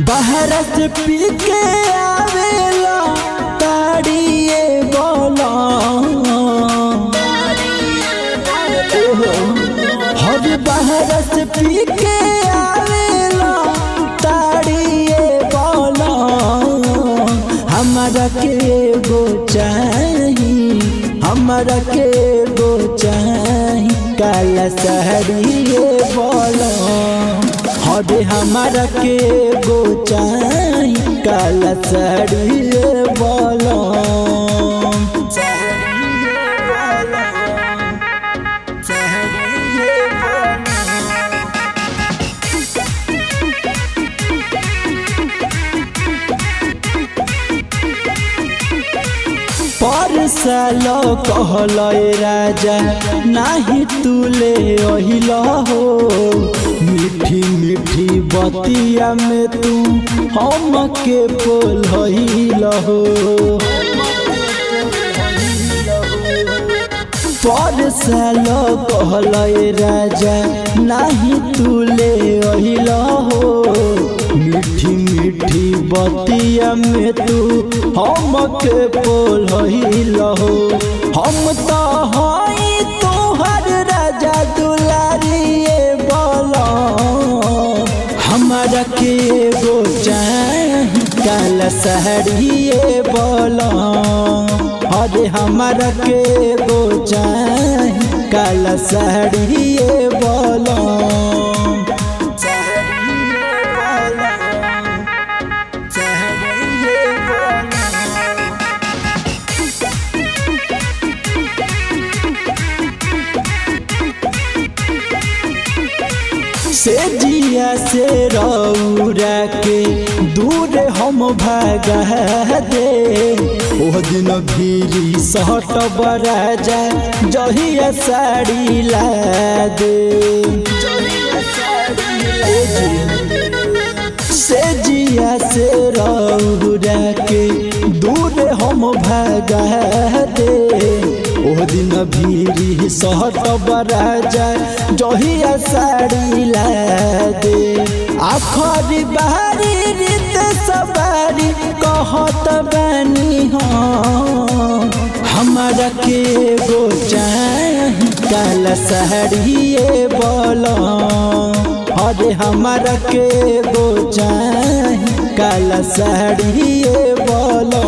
बाहर से पी के आवेला ताड़िए बोला हर बाहर से पी के आवेला ताड़िए बोला हमारा के गो चाही हमारा के गो चाही काला सहरिए बोला हरे हमारा के गो चाही काला सहरिए बोला पर सालो कहलो राजा नाही तुले ओहिल हो मीठी मीठी बतिया में तू हम के बोल हो पर सालो कहलो राजा नाही तुले ओहिल हो मीठी मीठी बतिया में तू हम के बोल हो हम तो हई तोहर राजा दुलारिए बोला हमारा के गो चाही काला सहरिए बोला अरे हमारा के गो चाही काला सहरिए बोला से जिया से रौरा के दूर हम भागा दे ओ दिन भीरी सहट बरा जाए जहिया साड़ी ला दे से जिया से रौरा के दूर हम भागा दे ओ दिन भीरी सहट बरा जाए जहिया साड़ी ला दे आखरी बारी रीत सवारी कहत बानी हमारा के गो चाही काला सहरिए बोला अरे हमारा के गो चाही काला सहरिए बोला।